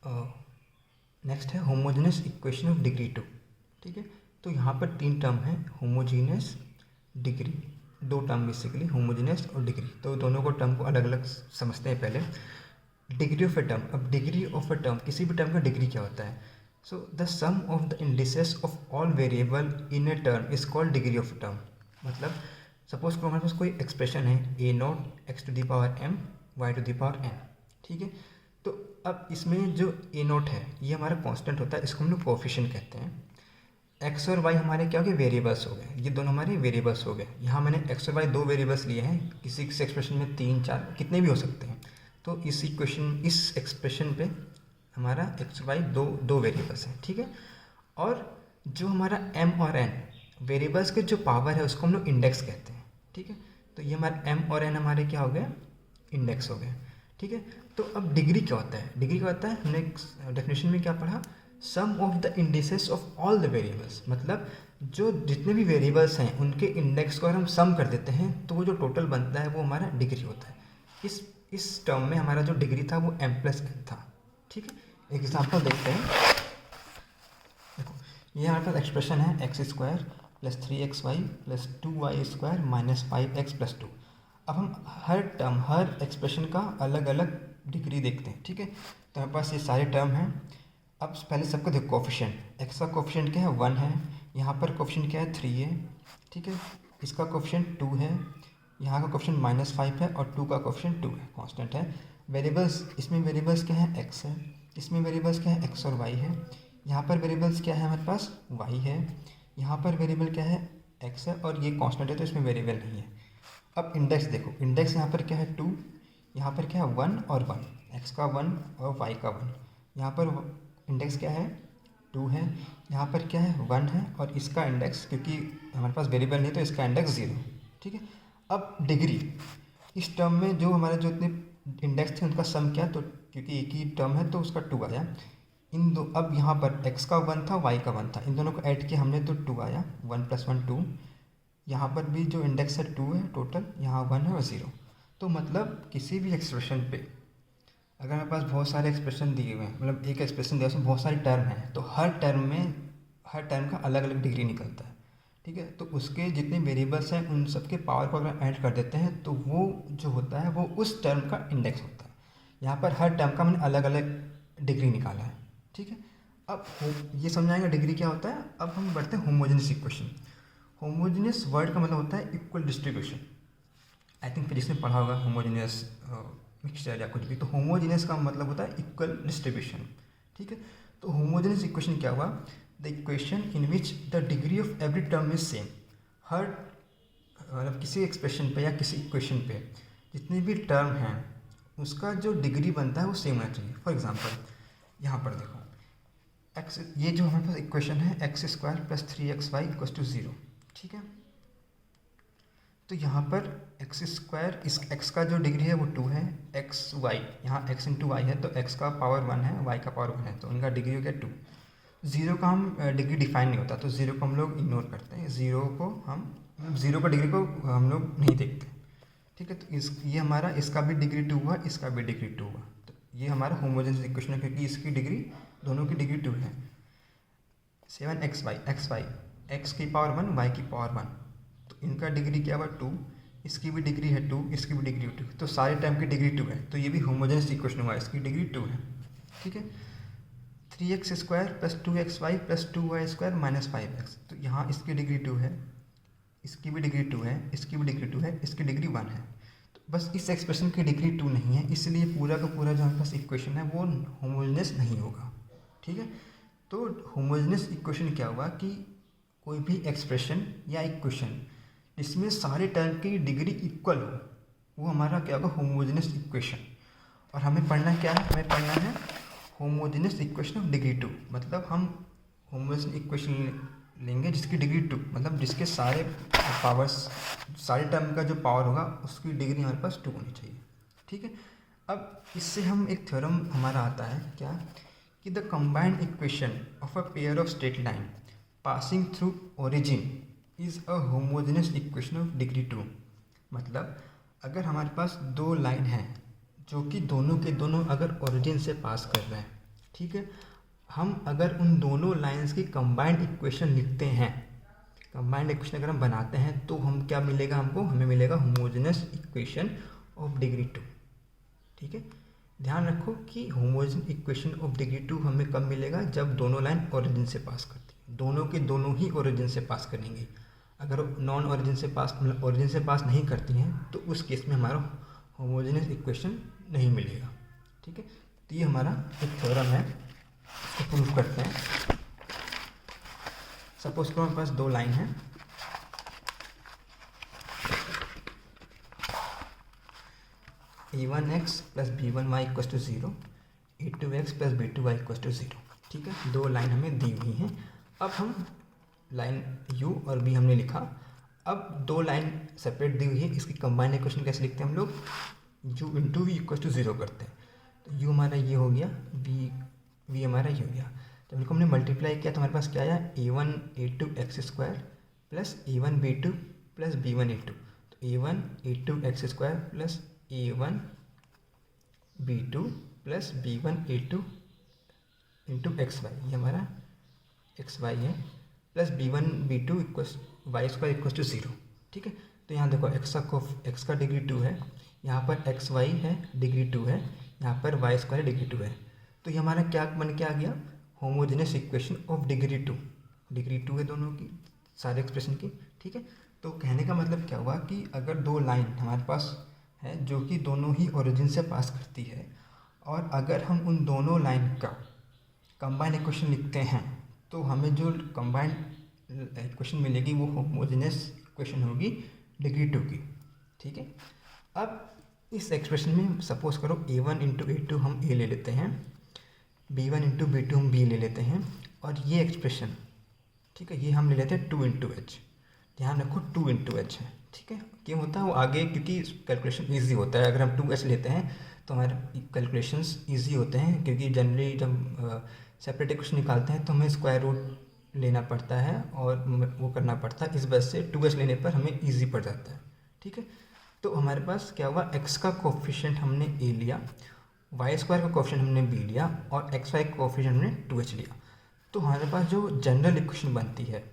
Next है homogeneous equation of degree 2। ठीक है, तो यहाँ पर 3 टर्म है, homogeneous, degree, 2 term basically, homogeneous और डिग्री। तो दोनों को टर्म को अलग अलग समझते हैं पहले। डिग्री ऑफ ए टर्म, अब डिग्री ऑफ ए टर्म, किसी भी टर्म का डिग्री क्या होता है? So the sum of the indices of all variable in a term is called degree of a term. मतलब सपोज को हमारे पास कोई एक्सप्रेशन है a naught x to the power m y to the power n. ठीक है, तो अब इसमें जो ए नॉट है ये हमारा कांस्टेंट होता है, इसको हम लोग कोएफिशिएंट कहते हैं। एक्स और वाई हमारे क्या हो गए? वेरिएबल्स हो गए, ये दोनों हमारे वेरिएबल्स हो गए। यहाँ मैंने एक्स और वाई 2 वेरिएबल्स लिए हैं, किसी किसी एक्सप्रेशन में 3 4 कितने भी हो सकते हैं। तो इस एक्सप्रेशन पे हमारा एक्स वाई दो वेरिएबल्स हैं। ठीक है, और जो हमारा एम और एन वेरिएबल्स के जो पावर है उसको हम लोग इंडेक्स कहते हैं। ठीक है, तो ये हमारा एम और एन हमारे क्या हो गए? इंडेक्स हो गए। ठीक है, तो अब डिग्री क्या होता है? डिग्री क्या होता है? हमने डेफिनेशन में क्या पढ़ा? Sum of the indices of all the variables. मतलब जो जितने भी वेरिएबल्स हैं उनके इंडेक्स को अगर हम सम कर देते हैं तो वो जो टोटल बनता है वो हमारा डिग्री होता है। इस टर्म में हमारा जो डिग्री था वो m प्लस n था। ठीक है, एग्जाम्पल देखते हैं। देखो, ये हमारे पास एक्सप्रेशन है x square plus 3xy plus 2y square minus 5x plus 2। अब हम हर टर्म, हर एक्सप्रेशन का अलग अलग डिग्री देखते हैं। ठीक है, तो हमारे पास ये सारे टर्म हैं। अब पहले सबको देखो, कोफिशिएंट, एक्स का कोफिशिएंट क्या है? 1 है, यहाँ पर कोफिशिएंट क्या है? 3 है। ठीक है, इसका कोफिशिएंट 2 है, यहाँ का कोफिशिएंट -5 है और 2 का कोफिशिएंट 2 है, कांस्टेंट है। वेरिएबल्स, इसमें वेरिएबल्स क्या है? x है, इसमें वेरिएबल्स क्या है? x और y है। यहाँ पर वेरिएबल्स क्या है? हमारे पास y है, यहाँ पर वेरिएबल क्या है? x है, और ये कांस्टेंट है तो इसमें वेरिएबल नहीं है। अब इंडेक्स देखो, इंडेक्स यहाँ पर क्या है? 2, यहाँ पर क्या है? 1 और 1, x का 1 और y का 1। यहाँ पर इंडेक्स क्या है? 2 है, यहाँ पर क्या है? 1 है, और इसका इंडेक्स, क्योंकि हमारे पास वेरिएबल नहीं तो इसका इंडेक्स 0। ठीक है, अब डिग्री, इस टर्म में जो हमारे जो इतने इंडेक्स थे उनका सम क्या? तो क्योंकि एक ही टर्म है तो उसका 2 आया। इन दो, अब यहाँ पर x का 1 था, y का 1 था, इन दोनों को ऐड किया हमने तो 2 आया, 1 + 1 2। यहाँ पर भी जो इंडेक्स है 2 है टोटल, यहाँ 1 है और 0। तो मतलब किसी भी एक्सप्रेशन पे अगर हमारे पास बहुत सारे एक्सप्रेशन दिए हुए हैं, मतलब एक एक्सप्रेशन दिया उसमें बहुत सारे टर्म हैं, तो हर टर्म का अलग अलग डिग्री निकलता है। ठीक है, तो उसके जितने वेरिएबल्स हैं उन सबके पावर को अगर ऐड कर देते हैं तो वो जो होता है वो उस टर्म का इंडेक्स होता है। यहाँ पर हर टर्म का मैंने अलग अलग डिग्री निकाला है। ठीक है, अब ये समझाएंगे डिग्री क्या होता है। अब हम बढ़ते हैं होमोजेनियस इक्वेशन। होमोजेनियस वर्ड का मतलब होता है equal distribution. I think physics में पढ़ा होगा होमोजेनियस मिक्सचर या कुछ भी। तो होमोजेनियस का मतलब होता है इक्वल डिस्ट्रीब्यूशन। ठीक है, तो होमोजेनियस इक्वेशन क्या हुआ? The equation in which the degree of every term is same. हर मतलब किसी एक्सप्रेशन पे या किसी इक्वेशन पे जितने भी टर्म हैं उसका जो डिग्री बनता है वो सेम होना चाहिए। फॉर एग्जांपल यहाँ पर देखो, एक्स, ये जो हमारे पास इक्वेशन है x² + 3xy = 0। ठीक है, तो यहाँ पर x², इस x का जो डिग्री है वो 2 है, xy, यहाँ x × y है तो x का पावर 1 है, y का पावर 1 है, तो उनका डिग्री हो गया 2। 0 का हम डिग्री डिफाइन नहीं होता तो 0 को हम लोग इग्नोर करते हैं, 0 का डिग्री को हम लोग नहीं देखते। ठीक है, तो ये हमारा, इसका भी डिग्री 2 हुआ, इसका भी डिग्री 2 हुआ, तो ये हमारा होमोजेनियस इक्वेशन है क्योंकि इसकी डिग्री, दोनों की डिग्री 2 है। 7xy, x की पावर 1, y की पावर 1, तो इनका डिग्री क्या हुआ? 2, इसकी भी डिग्री है 2, इसकी भी डिग्री 2, तो सारे टर्म की डिग्री 2 है, तो ये भी होमोजेनियस इक्वेशन हुआ, इसकी डिग्री 2 है। ठीक है, 3x² + 2xy + 2y² - 5x, तो यहाँ इसकी डिग्री 2 है, इसकी भी डिग्री 2 है, इसकी भी डिग्री 2 है, इसकी डिग्री 1 है। तो बस इस एक्सप्रेशन की डिग्री 2 नहीं है, इसलिए पूरा का पूरा जो हमारे पास इक्वेशन है वो होमोजेनियस नहीं होगा। ठीक है, तो होमोजेनियस इक्वेशन क्या हुआ कि कोई भी एक्सप्रेशन या इक्वेशन जिसमें सारे टर्म की डिग्री इक्वल हो वो हमारा क्या होगा? Homogeneous equation. और हमें पढ़ना क्या है? हमें पढ़ना है होमोजेनियस इक्वेशन ऑफ डिग्री 2। मतलब हम होमोजेनियस इक्वेशन लेंगे जिसकी डिग्री 2, मतलब जिसके सारे पावर्स, सारे टर्म का जो पावर होगा उसकी डिग्री हमारे पास 2 होनी चाहिए। ठीक है, अब इससे हम एक थ्योरम हमारा आता है क्या कि the combined equation of a pair of straight line passing through origin is a homogeneous equation of degree 2। मतलब अगर हमारे पास 2 लाइन हैं जो कि दोनों के दोनों अगर ओरिजिन से पास कर रहे हैं, ठीक है। हम अगर उन दोनों लाइंस की कंबाइंड इक्वेशन लिखते हैं, कंबाइंड इक्वेशन अगर हम बनाते हैं तो हम क्या मिलेगा हमको, हमें मिलेगा होमोजेनस इक्वेशन ऑफ डिग्री 2। ठीक है, ध्यान रखो कि होमोजेनस इक्वेशन ऑफ डिग्री 2 हमें कब मिलेगा, जब दोनों लाइन ओरिजिन से पास करती है, दोनों के दोनों ही ओरिजिन से पास करेंगी। अगर नॉन ओरिजिन से पास, मतलब ओरिजिन से पास नहीं करती हैं, तो उस केस में हमारा होमोजेनस इक्वेशन नहीं मिलेगा। ठीक है, तो ये हमारा एक थ्योरम है, इसको प्रूव करते हैं। सपोज करो हमारे पास दो लाइन है, a1x plus b1y equal to 0, a2x plus b2y equal to 0। ठीक है, दो लाइन हमें दी हुई हैं। अब हम लाइन u और b हमने लिखा, अब दो लाइन सेपरेट दी हुई है, इसकी कंबाइंड इक्वेशन कैसे लिखते हैं हम लोग, u into v equal to 0 करते हैं। तो u हमारा ये हो गया, v हमारा ये हो गया। जब इनको हमने मल्टीप्लाई किया तो हमारे पास क्या आया, a1 a2 x square plus a1 b2 plus b1 a2। तो a1 a2 x square plus a1 b2 plus b1 a2 into x y, ये हमारा एक्स वाई है, plus b1 b2 equals y square equals to 0। ठीक है, तो यहाँ देखो x का डिग्री 2 है, यहाँ पर एक्स वाई है डिग्री 2 है, यहाँ पर वाई स्क्वायर डिग्री 2 है। तो ये हमारा क्या बन के आ गया, homogeneous equation of degree 2। Degree 2 है दोनों की, सारे एक्सप्रेशन की। ठीक है, तो कहने का मतलब क्या हुआ कि अगर दो लाइन हमारे पास है जो कि दोनों ही ओरिजिन से पास करती है, और अगर हम उन दोनों लाइन का कंबाइंड इक्वेशन लिखते हैं, तो हमें जो कंबाइंड इक्वेशन मिलेगी वो होमोजेनस इक्वेशन होगी डिग्री 2 की। ठीक है, अब इस एक्सप्रेशन में सपोज करो a1 इंटू a2 हम a ले लेते हैं, b1 इंटू b2 हम b ले लेते हैं, और ये एक्सप्रेशन, ठीक है, ये हम ले लेते हैं 2 इंटू एच। ध्यान रखो 2 इंटू एच है। ठीक है, क्यों होता है वो आगे, क्योंकि कैलकुलेशन ईजी होता है। अगर हम 2h लेते हैं तो हमारे कैलकुलेशंस ईजी होते हैं, क्योंकि जनरली जब सेपरेट इक्वेशन निकालते हैं तो हमें स्क्वायर रूट लेना पड़ता है और वो करना पड़ता है, इस वजह से 2h लेने पर हमें ईजी पड़ जाता है। ठीक है, तो हमारे पास क्या हुआ, x का कोफिशिएंट हमने a लिया, वाई स्क्वायर का कोफिशिएंट हमने b लिया, और एक्स वाई का कोफिशिएंट हमने 2h लिया। तो हमारे पास जो जनरल इक्वेशन बनती है,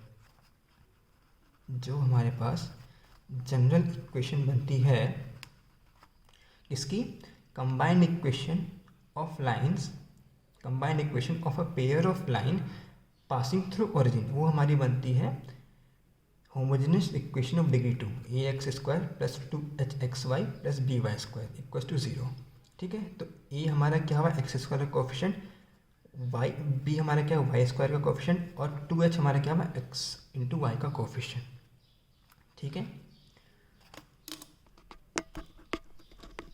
जो हमारे पास जनरल इक्वेशन बनती है, इसकी combined equation of lines, combined equation of a pair of line passing through origin, वो हमारी बनती है homogeneous equation of degree 2, ax square plus 2hxy plus by square equal to 0। ठीक है, तो a हमारा क्या हुआ, एक्स स्क्वायर का कोफिशिएंट, y b हमारा क्या हुआ, वाई स्क्वायर का कोफिशिएंट, और 2h हमारा क्या हुआ, x इंटू वाई का कोफिशिएंट। ठीक है,